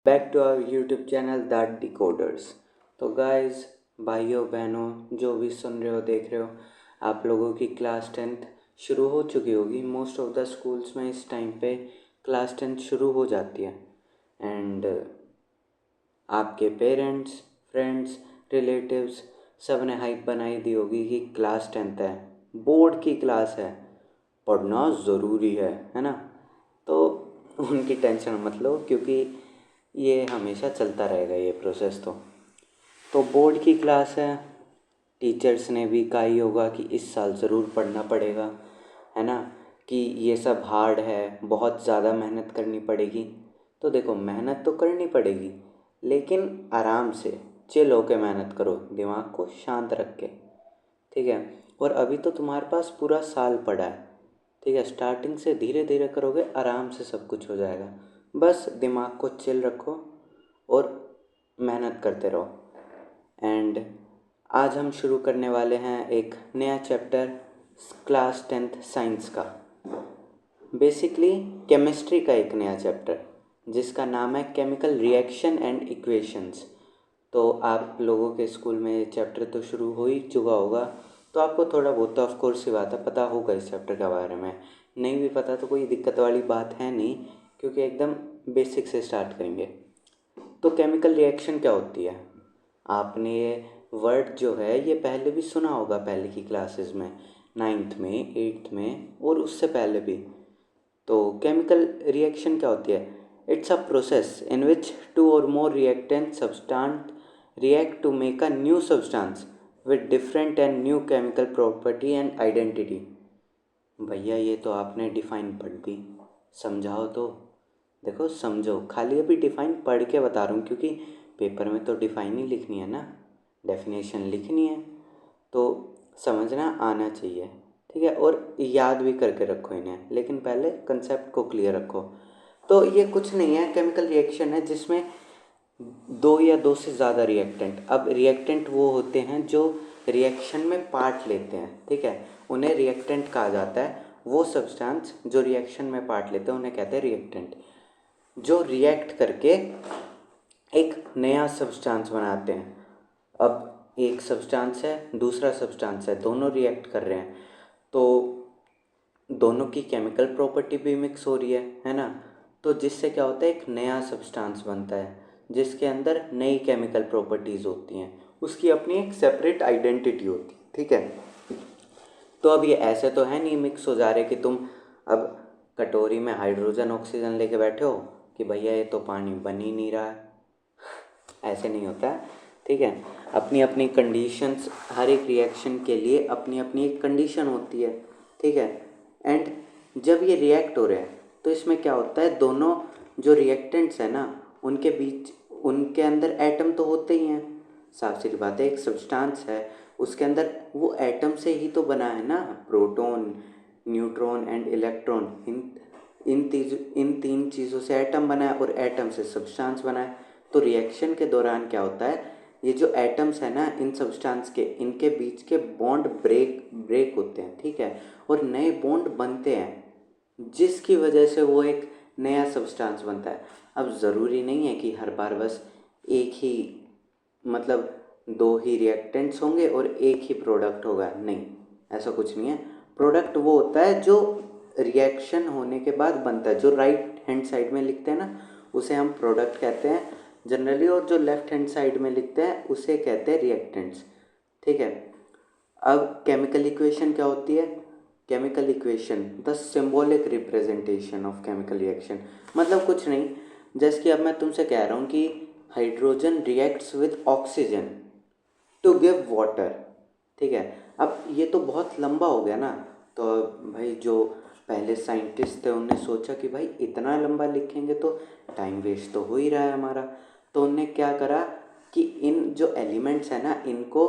Back to our YouTube channel that Decoders. तो guys, भाइयों बहनों जो भी सुन रहे हो देख रहे हो, आप लोगों की क्लास 10th शुरू हो चुकी होगी। मोस्ट ऑफ द स्कूल्स में इस टाइम पे क्लास 10th शुरू हो जाती है। एंड आपके पेरेंट्स, फ्रेंड्स, रिलेटिव्स सब ने हाइप बनाई दी होगी कि क्लास 10th है, बोर्ड की क्लास है, पढ़ना ज़रूरी है ना। तो उनकी टेंशन मत लो, क्योंकि ये हमेशा चलता रहेगा ये प्रोसेस। तो बोर्ड की क्लास है, टीचर्स ने भी कहा ही होगा कि इस साल ज़रूर पढ़ना पड़ेगा, है ना, कि ये सब हार्ड है, बहुत ज़्यादा मेहनत करनी पड़ेगी। तो देखो, मेहनत तो करनी पड़ेगी, लेकिन आराम से चिल होके मेहनत करो, दिमाग को शांत रख के, ठीक है। और अभी तो तुम्हारे पास पूरा साल पड़ा है, ठीक है। स्टार्टिंग से धीरे धीरे करोगे, आराम से सब कुछ हो जाएगा। बस दिमाग को चिल रखो और मेहनत करते रहो। एंड आज हम शुरू करने वाले हैं एक नया चैप्टर, क्लास 10th साइंस का, बेसिकली केमिस्ट्री का एक नया चैप्टर जिसका नाम है केमिकल रिएक्शन एंड इक्वेशंस। तो आप लोगों के स्कूल में ये चैप्टर तो शुरू हो ही चुका होगा, तो आपको थोड़ा बहुत तो ऑफ कोर्स ही बात है, पता होगा इस चैप्टर के बारे में। नहीं भी पता तो कोई दिक्कत वाली बात है नहीं, क्योंकि एकदम बेसिक से स्टार्ट करेंगे। तो केमिकल रिएक्शन क्या होती है? आपने ये वर्ड जो है ये पहले भी सुना होगा, पहले की क्लासेस में, 9th में, 8th में और उससे पहले भी। तो केमिकल रिएक्शन क्या होती है? It's a process in which two or more reactant substance react to make a new substance with different and new chemical property and identity. भैया ये तो आपने डिफाइन पढ़ दी, समझाओ तो। देखो समझो, खाली अभी डिफाइन पढ़ के बता रहा हूँ, क्योंकि पेपर में तो डिफाइन ही लिखनी है ना, डेफिनेशन लिखनी है, तो समझना आना चाहिए, ठीक है। और याद भी करके रखो इन्हें, लेकिन पहले कंसेप्ट को क्लियर रखो। तो ये कुछ नहीं है, केमिकल रिएक्शन है जिसमें दो या दो से ज़्यादा रिएक्टेंट, अब रिएक्टेंट वो होते हैं जो रिएक्शन में पार्ट लेते हैं, ठीक है, उन्हें रिएक्टेंट कहा जाता है। वो सब्सटेंस जो रिएक्शन में पार्ट लेते हैं उन्हें कहते हैं रिएक्टेंट, जो रिएक्ट करके एक नया सब्सटेंस बनाते हैं। अब एक सब्सटेंस है, दूसरा सब्सटेंस है, दोनों रिएक्ट कर रहे हैं, तो दोनों की केमिकल प्रॉपर्टी भी मिक्स हो रही है ना। तो जिससे क्या होता है, एक नया सब्सटेंस बनता है जिसके अंदर नई केमिकल प्रॉपर्टीज़ होती हैं, उसकी अपनी एक सेपरेट आइडेंटिटी होती है, ठीक है। तो अब ये ऐसे तो है नहीं मिक्स हो जा रहे कि तुम अब कटोरी में हाइड्रोजन ऑक्सीजन लेके बैठे हो कि भैया ये तो पानी बन ही नहीं रहा है, ऐसे नहीं होता है, ठीक है। अपनी अपनी कंडीशंस, हर एक रिएक्शन के लिए अपनी अपनी एक कंडीशन होती है, ठीक है। एंड जब ये रिएक्ट हो रहे हैं तो इसमें क्या होता है, दोनों जो रिएक्टेंट्स हैं ना, उनके बीच, उनके अंदर एटम तो होते ही हैं, साफ सी बात है। एक सब्सटेंस है, उसके अंदर वो एटम से ही तो बना है ना, प्रोटॉन, न्यूट्रॉन एंड इलेक्ट्रॉन, इन तीन चीज़ों से एटम बना है और एटम से सब्सटेंस बना है। तो रिएक्शन के दौरान क्या होता है, ये जो एटम्स है ना इन सब्सटेंस के, इनके बीच के बॉन्ड ब्रेक होते हैं, ठीक है, और नए बॉन्ड बनते हैं जिसकी वजह से वो एक नया सब्सटेंस बनता है। अब ज़रूरी नहीं है कि हर बार बस एक ही, मतलब दो ही रिएक्टेंट्स होंगे और एक ही प्रोडक्ट होगा, नहीं, ऐसा कुछ नहीं है। प्रोडक्ट वो होता है जो रिएक्शन होने के बाद बनता है, जो राइट हैंड साइड में लिखते हैं ना उसे हम प्रोडक्ट कहते हैं जनरली, और जो लेफ्ट हैंड साइड में लिखते हैं उसे कहते हैं रिएक्टेंट्स, ठीक है। अब केमिकल इक्वेशन क्या होती है? Chemical equation the symbolic representation of chemical reaction, मतलब कुछ नहीं, जैसे कि अब मैं तुमसे कह रहा हूँ कि hydrogen reacts with oxygen to give water, ठीक है। अब ये तो बहुत लंबा हो गया ना, तो भाई जो पहले साइंटिस्ट थे उन्होंने सोचा कि भाई इतना लंबा लिखेंगे तो टाइम वेस्ट तो हो ही रहा है हमारा, तो उन्होंने क्या करा कि इन जो एलिमेंट्स हैं ना इनको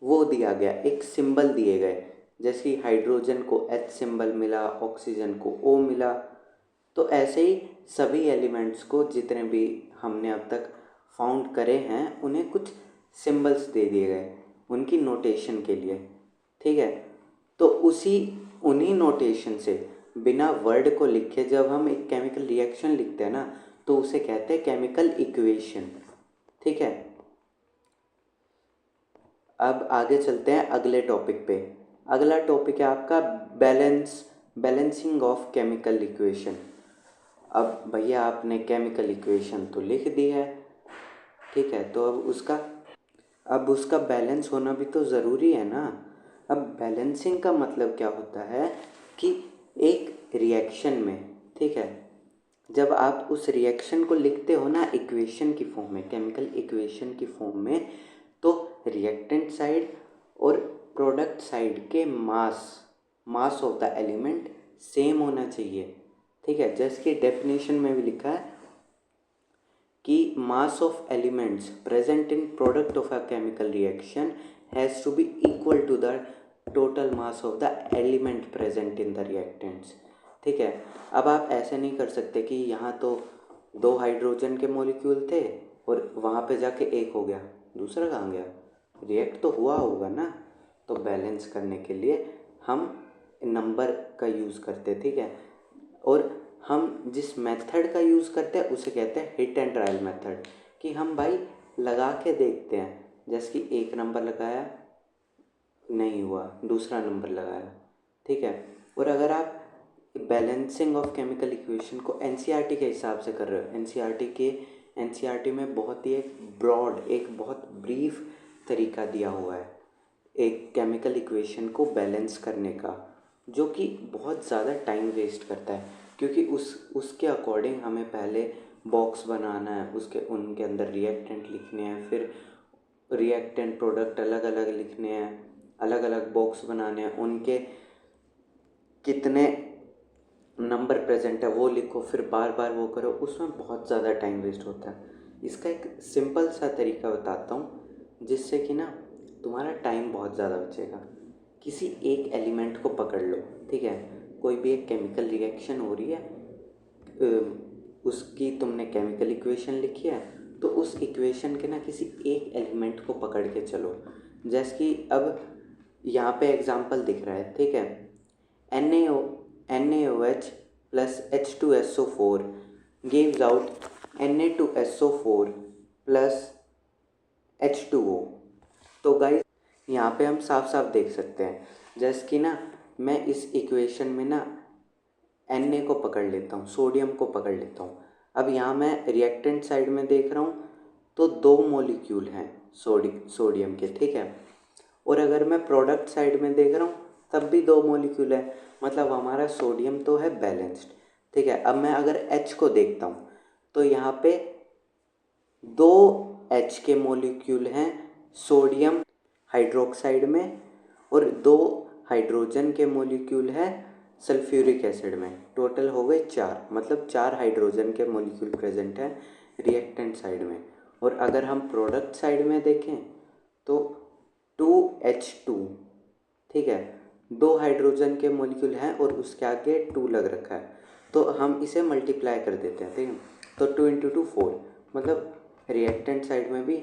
वो दिया गया, एक सिंबल दिए गए, जैसे हाइड्रोजन को H सिंबल मिला, ऑक्सीजन को O मिला, तो ऐसे ही सभी एलिमेंट्स को जितने भी हमने अब तक फाउंड करे हैं उन्हें कुछ सिंबल्स दे दिए गए उनकी नोटेशन के लिए, ठीक है। तो उन्हीं नोटेशन से, बिना वर्ड को लिखे जब हम एक केमिकल रिएक्शन लिखते हैं ना, तो उसे कहते हैं केमिकल इक्वेशन। ठीक है, अब आगे चलते हैं अगले टॉपिक पे। अगला टॉपिक है आपका बैलेंसिंग ऑफ केमिकल इक्वेशन। अब भैया आपने केमिकल इक्वेशन तो लिख दी है, ठीक है, तो अब उसका बैलेंस होना भी तो ज़रूरी है ना। अब बैलेंसिंग का मतलब क्या होता है कि एक रिएक्शन में, ठीक है, जब आप उस रिएक्शन को लिखते हो ना इक्वेशन की फॉर्म में, केमिकल इक्वेशन की फॉर्म में, तो रिएक्टेंट साइड और प्रोडक्ट साइड के मास ऑफ द एलिमेंट सेम होना चाहिए। ठीक है, जैसे कि डेफिनेशन में भी लिखा है कि mass of elements present in product of a chemical reaction has to be equal to the total mass of the element present in the reactants. ठीक है, अब आप ऐसे नहीं कर सकते कि यहाँ तो 2 हाइड्रोजन के मॉलिक्यूल थे और वहाँ पे जाके एक हो गया, दूसरा कहाँ गया, रिएक्ट तो हुआ होगा ना। तो बैलेंस करने के लिए हम नंबर का यूज़ करते हैं। ठीक है, और हम जिस मेथड का यूज़ करते हैं उसे कहते हैं हिट एंड ट्रायल मेथड, कि हम भाई लगा के देखते हैं, जैसे कि एक नंबर लगाया नहीं हुआ, दूसरा नंबर लगाया। ठीक है, और अगर आप बैलेंसिंग ऑफ केमिकल इक्वेशन को एनसीईआरटी के हिसाब से कर रहे हो, एनसीईआरटी में बहुत ही एक बहुत ब्रीफ तरीका दिया हुआ है एक केमिकल इक्वेशन को बैलेंस करने का, जो कि बहुत ज़्यादा टाइम वेस्ट करता है, क्योंकि उसके अकॉर्डिंग हमें पहले बॉक्स बनाना है, उनके अंदर रिएक्टेंट लिखने हैं, फिर रिएक्टेंट प्रोडक्ट अलग अलग लिखने हैं, अलग अलग बॉक्स बनाने हैं, उनके कितने नंबर प्रेजेंट है वो लिखो, फिर बार बार वो करो, उसमें बहुत ज़्यादा टाइम वेस्ट होता है। इसका एक सिंपल सा तरीका बताता हूँ जिससे कि ना तुम्हारा टाइम बहुत ज़्यादा बचेगा। किसी एक एलिमेंट को पकड़ लो, ठीक है, कोई भी एक केमिकल रिएक्शन हो रही है, उसकी तुमने केमिकल इक्वेशन लिखी है, तो उस इक्वेशन के ना किसी एक एलिमेंट को पकड़ के चलो। जैसे कि अब यहाँ पे एग्जांपल दिख रहा है, ठीक है, NaOH plus H2SO4 gives out Na2SO4 plus H2O। तो गाइस यहाँ पे हम साफ साफ देख सकते हैं, जैसे कि ना मैं इस इक्वेशन में ना Na को पकड़ लेता हूँ, सोडियम को पकड़ लेता हूँ। अब यहाँ मैं रिएक्टेंट साइड में देख रहा हूँ तो 2 मॉलिक्यूल हैं सोडियम के, ठीक है, और अगर मैं प्रोडक्ट साइड में देख रहा हूँ तब भी 2 मॉलिक्यूल है, मतलब हमारा सोडियम तो है बैलेंस्ड। ठीक है, अब मैं अगर H को देखता हूँ तो यहाँ पे 2 H के मॉलिक्यूल हैं सोडियम हाइड्रोक्साइड में, और 2 हाइड्रोजन के मॉलिक्यूल हैं सल्फ्यूरिक एसिड में। टोटल हो गए 4, मतलब 4 हाइड्रोजन के मॉलिक्यूल प्रेजेंट हैं रिएक्टेंट साइड में। और अगर हम प्रोडक्ट साइड में देखें तो 2H2, ठीक है, 2 हाइड्रोजन के मॉलिक्यूल हैं और उसके आगे 2 लग रखा है, तो हम इसे मल्टीप्लाई कर देते हैं, ठीक है, तो 2 × 2 4, मतलब रिएक्टेंट साइड में भी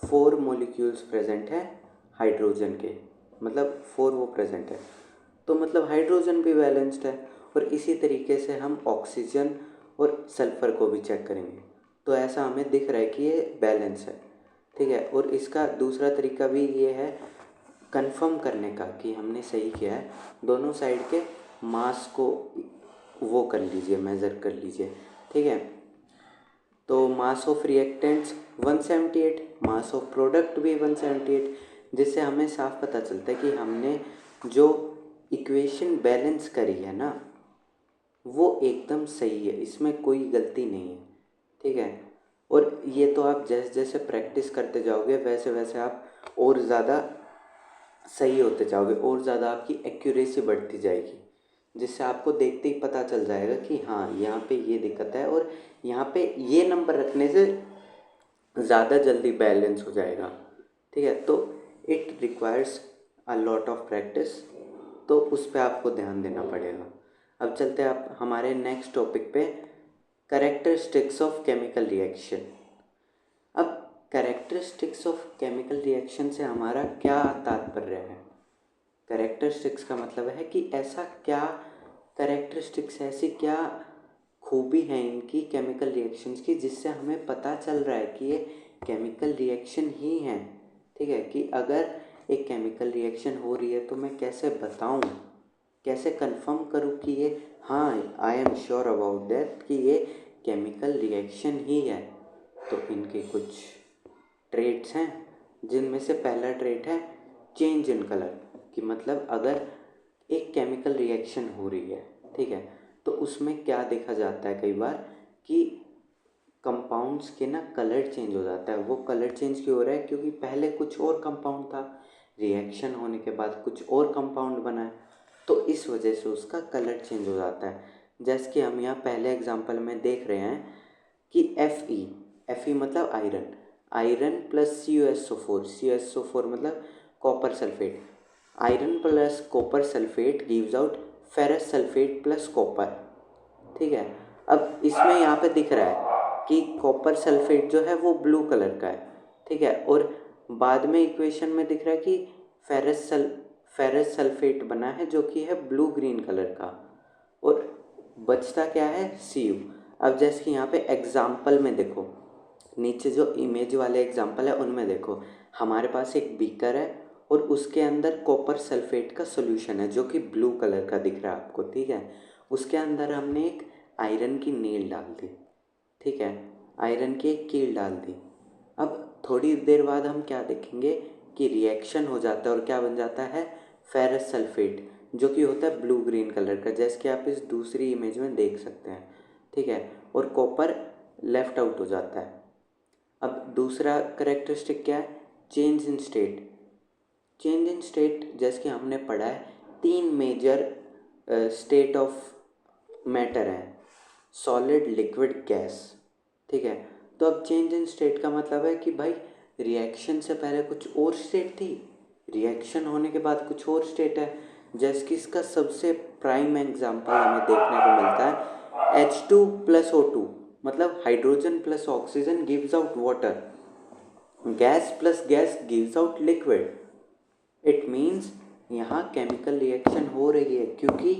4 मॉलिक्यूल्स प्रेजेंट हैं हाइड्रोजन के, मतलब 4 वो प्रेजेंट है, तो मतलब हाइड्रोजन भी बैलेंस्ड है। और इसी तरीके से हम ऑक्सीजन और सल्फ़र को भी चेक करेंगे, तो ऐसा हमें दिख रहा है कि ये बैलेंस है। ठीक है, और इसका दूसरा तरीका भी ये है कंफर्म करने का कि हमने सही किया है। दोनों साइड के मास को वो कर लीजिए, मेज़र कर लीजिए, ठीक है, तो mass of reactants 178, mass of product भी 178, जिससे हमें साफ पता चलता है कि हमने जो इक्वेशन बैलेंस करी है ना वो एकदम सही है, इसमें कोई गलती नहीं है। ठीक है, और ये तो आप जैसे जैसे प्रैक्टिस करते जाओगे वैसे वैसे आप और ज़्यादा सही होते जाओगे, और ज़्यादा आपकी एक्यूरेसी बढ़ती जाएगी, जिससे आपको देखते ही पता चल जाएगा कि हाँ यहाँ पे ये दिक्कत है और यहाँ पे ये नंबर रखने से ज़्यादा जल्दी बैलेंस हो जाएगा। ठीक है, तो it requires a lot of practice, तो उस पर आपको ध्यान देना पड़ेगा। अब चलते हैं आप हमारे नेक्स्ट टॉपिक पे, कैरेक्टरिस्टिक्स ऑफ केमिकल रिएक्शन। अब कैरेक्टरिस्टिक्स ऑफ केमिकल रिएक्शन से हमारा क्या तात्पर्य है? कैरेक्टरिस्टिक्स का मतलब है कि ऐसा क्या कैरेक्टरिस्टिक्स, ऐसी क्या खूबी है इनकी केमिकल रिएक्शंस की, जिससे हमें पता चल रहा है कि ये केमिकल रिएक्शन ही है। ठीक है, कि अगर एक केमिकल रिएक्शन हो रही है तो मैं कैसे बताऊं, कैसे कंफर्म करूं कि ये, हाँ I am sure about that कि ये केमिकल रिएक्शन ही है। तो इनके कुछ ट्रेट्स हैं, जिनमें से पहला ट्रेट है चेंज इन कलर, कि मतलब अगर एक केमिकल रिएक्शन हो रही है, ठीक है, तो उसमें क्या देखा जाता है कई बार कि कंपाउंड्स के ना कलर चेंज हो जाता है। वो कलर चेंज क्यों हो रहा है? क्योंकि पहले कुछ और कंपाउंड था, रिएक्शन होने के बाद कुछ और कंपाउंड बना है, तो इस वजह से उसका कलर चेंज हो जाता है। जैसे कि हम यहाँ पहले एग्जांपल में देख रहे हैं कि Fe मतलब आयरन, आयरन प्लस CuSO4 मतलब copper sulphate, iron plus copper sulphate gives out ferrous sulphate plus copper. ठीक है, अब इसमें यहाँ पे दिख रहा है कि कॉपर सल्फेट जो है वो ब्लू कलर का है। ठीक है, और बाद में इक्वेशन में दिख रहा है कि फेरस सल्फेट बना है जो कि है ब्लू ग्रीन कलर का, और बचता क्या है? Cu। अब जैसे कि यहाँ पे एग्जाम्पल में देखो, नीचे जो इमेज वाले एग्जाम्पल है उनमें देखो, हमारे पास एक बीकर है और उसके अंदर कॉपर सल्फेट का सोल्यूशन है जो कि ब्लू कलर का दिख रहा है आपको। ठीक है, उसके अंदर हमने एक आयरन की नील डाल दी। ठीक है, आयरन की एक कील डाल दी। अब थोड़ी देर बाद हम क्या देखेंगे कि रिएक्शन हो जाता है और क्या बन जाता है? फेरस सल्फेट, जो कि होता है ब्लू ग्रीन कलर का, जैसे कि आप इस दूसरी इमेज में देख सकते हैं। ठीक है, और कॉपर लेफ्ट आउट हो जाता है। अब दूसरा करेक्टरिस्टिक क्या है? Change in state. Change in state जैसे कि हमने पढ़ा है, 3 मेजर स्टेट ऑफ मैटर है, सॉलिड, लिक्विड, गैस। ठीक है, तो अब चेंज इन स्टेट का मतलब है कि भाई रिएक्शन से पहले कुछ और स्टेट थी, रिएक्शन होने के बाद कुछ और स्टेट है। जैसे कि इसका सबसे प्राइम एग्जांपल हमें देखने को मिलता है H2 प्लस O2, मतलब hydrogen plus oxygen gives out water, gas plus gas gives out liquid. It means यहाँ केमिकल रिएक्शन हो रही है क्योंकि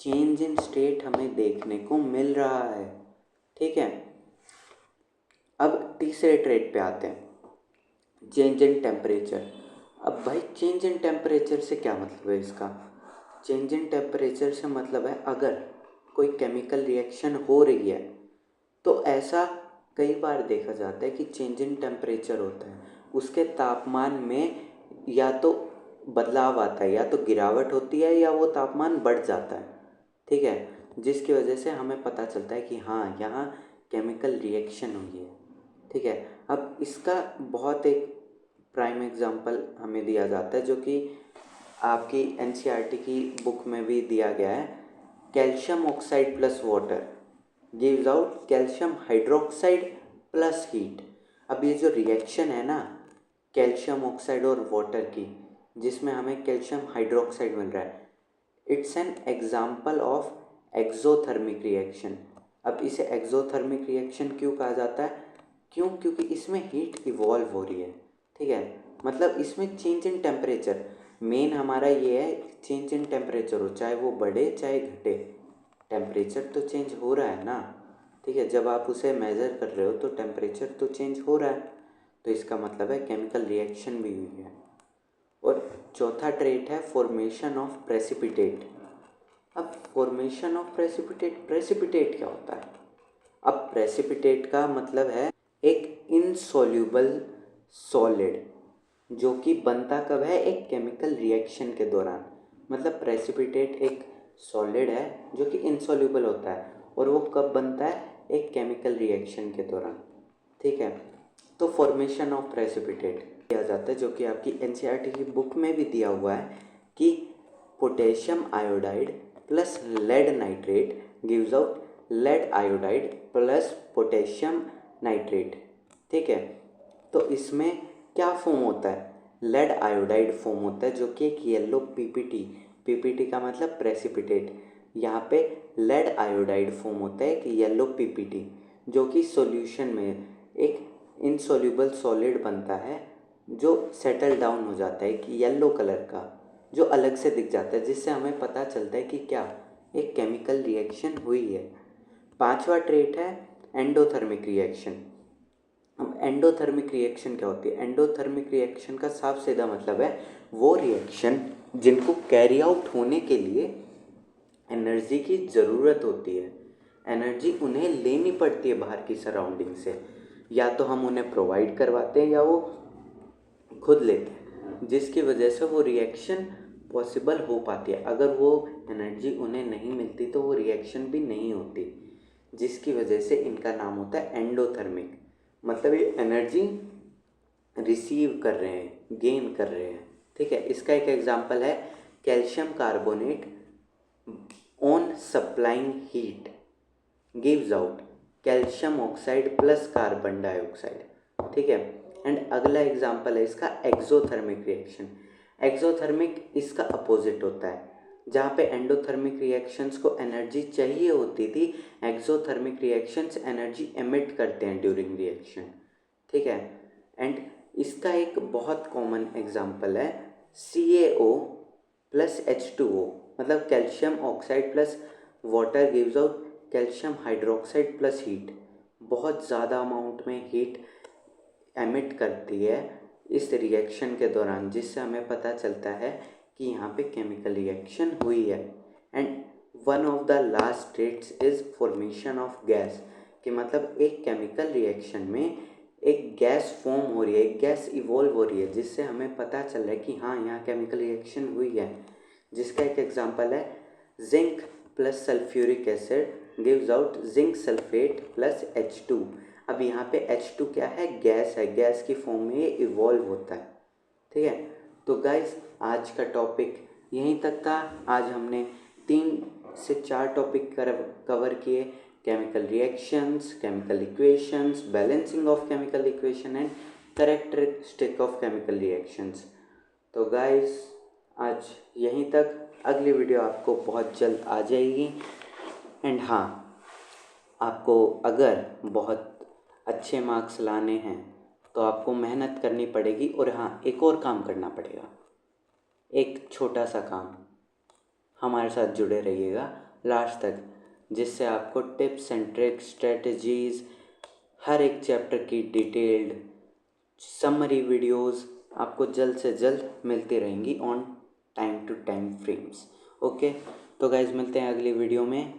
चेंज इन स्टेट हमें देखने को मिल रहा है। ठीक है, अब तीसरे ट्रेट पे आते हैं, चेंज इन टेम्परेचर। अब भाई चेंज इन टेम्परेचर से क्या मतलब है इसका? चेंज इन टेम्परेचर से मतलब है अगर कोई केमिकल रिएक्शन हो रही है तो ऐसा कई बार देखा जाता है कि चेंज इन टेम्परेचर होता है, उसके तापमान में या तो बदलाव आता है, या तो गिरावट होती है या वो तापमान बढ़ जाता है। ठीक है, जिसकी वजह से हमें पता चलता है कि हाँ यहाँ केमिकल रिएक्शन हुई है। ठीक है, अब इसका बहुत एक प्राइम एग्जांपल हमें दिया जाता है जो कि आपकी NCERT की बुक में भी दिया गया है, calcium oxide plus water gives out calcium hydroxide plus heat. अब ये जो रिएक्शन है ना कैल्शियम ऑक्साइड और वाटर की, जिसमें हमें कैल्शियम हाइड्रोक्साइड मिल रहा है, it's an example of exothermic reaction. अब इसे एक्सोथर्मिक रिएक्शन क्यों कहा जाता है? क्योंकि इसमें हीट इवॉल्व हो रही है। ठीक है, मतलब इसमें चेंज इन टेम्परेचर मेन हमारा ये है, चेंज इन टेम्परेचर हो, चाहे वो बढ़े चाहे घटे, टेम्परेचर तो चेंज हो रहा है ना। ठीक है, जब आप उसे मेज़र कर रहे हो तो टेम्परेचर तो चेंज हो रहा है, तो इसका मतलब है केमिकल रिएक्शन भी हुई है। और चौथा ट्रेट है फॉर्मेशन ऑफ प्रेसिपिटेट। अब फॉर्मेशन ऑफ प्रेसिपिटेट क्या होता है? अब प्रेसिपिटेट का मतलब है एक इनसॉल्यूबल सॉलिड जो कि बनता कब है? एक केमिकल रिएक्शन के दौरान। मतलब प्रेसिपिटेट एक सॉलिड है जो कि इनसॉल्यूबल होता है, और वो कब बनता है? एक केमिकल रिएक्शन के दौरान। ठीक है, तो फॉर्मेशन ऑफ प्रेसिपिटेट किया जाता है, जो कि आपकी NCERT की बुक में भी दिया हुआ है कि potassium iodide plus lead nitrate gives out lead iodide plus potassium nitrate. ठीक है, तो इसमें क्या फॉर्म होता है? लेड आयोडाइड फॉर्म होता है जो कि एक येलो पीपीटी का मतलब प्रेसिपिटेट, यहाँ पे लेड आयोडाइड फॉर्म होता है एक येलो पीपीटी, जो कि सॉल्यूशन में एक इनसॉल्यूबल सॉलिड बनता है जो सेटल डाउन हो जाता है, एक येलो कलर का जो अलग से दिख जाता है, जिससे हमें पता चलता है कि क्या एक केमिकल रिएक्शन हुई है। 5वां ट्रेट है एंडोथर्मिक रिएक्शन। अब एंडोथर्मिक रिएक्शन क्या होती है? एंडोथर्मिक रिएक्शन का साफ सीधा मतलब है वो रिएक्शन जिनको कैरी आउट होने के लिए एनर्जी की ज़रूरत होती है, एनर्जी उन्हें लेनी पड़ती है बाहर की सराउंडिंग से, या तो हम उन्हें प्रोवाइड करवाते हैं या वो खुद लेते हैं, जिसकी वजह से वो रिएक्शन पॉसिबल हो पाती है। अगर वो एनर्जी उन्हें नहीं मिलती तो वो रिएक्शन भी नहीं होती, जिसकी वजह से इनका नाम होता है एंडोथर्मिक। मतलब ये एनर्जी रिसीव कर रहे हैं, गेन कर रहे हैं। ठीक है, इसका एक एग्जांपल है calcium carbonate on supplying heat gives out calcium oxide plus carbon dioxide. ठीक है, एंड अगला एग्जांपल है इसका एक्सोथर्मिक रिएक्शन। एक्सोथर्मिक इसका अपोजिट होता है, जहाँ पे एंडोथर्मिक रिएक्शंस को एनर्जी चाहिए होती थी, एक्सोथर्मिक रिएक्शंस एनर्जी एमिट करते हैं ड्यूरिंग रिएक्शन। ठीक है, एंड इसका एक बहुत कॉमन एग्जांपल है CaO प्लस H2O, मतलब calcium oxide plus water gives out calcium hydroxide plus heat. बहुत ज़्यादा अमाउंट में हीट एमिट करती है इस रिएक्शन के दौरान, जिससे हमें पता चलता है कि यहाँ पे केमिकल रिएक्शन हुई है। And one of the last states is formation of gas, कि मतलब एक केमिकल रिएक्शन में एक गैस फॉर्म हो रही है, एक गैस इवॉल्व हो रही है, जिससे हमें पता चल रहा है कि हाँ यहाँ केमिकल रिएक्शन हुई है। जिसका एक एग्जांपल है zinc plus sulphuric acid gives out zinc sulphate plus H2। अब यहाँ पे H2 क्या है? गैस है, गैस की फॉर्म में ये इवॉल्व होता है। ठीक है, तो गाइस आज का टॉपिक यहीं तक था। आज हमने 3 से 4 टॉपिक कवर किए, chemical reactions, chemical equations, balancing of chemical equation and characteristic of chemical reactions. तो गाइस आज यहीं तक, अगली वीडियो आपको बहुत जल्द आ जाएगी। एंड हाँ, आपको अगर बहुत अच्छे मार्क्स लाने हैं तो आपको मेहनत करनी पड़ेगी। और हाँ, एक और काम करना पड़ेगा, एक छोटा सा काम। हमारे साथ जुड़े रहिएगा लास्ट तक, जिससे आपको टिप्स एंड ट्रिक्स, स्ट्रेटजीज़, हर एक चैप्टर की डिटेल्ड समरी वीडियोस आपको जल्द से जल्द मिलती रहेंगी on time to time frames. Okay, तो गाइज मिलते हैं अगली वीडियो में।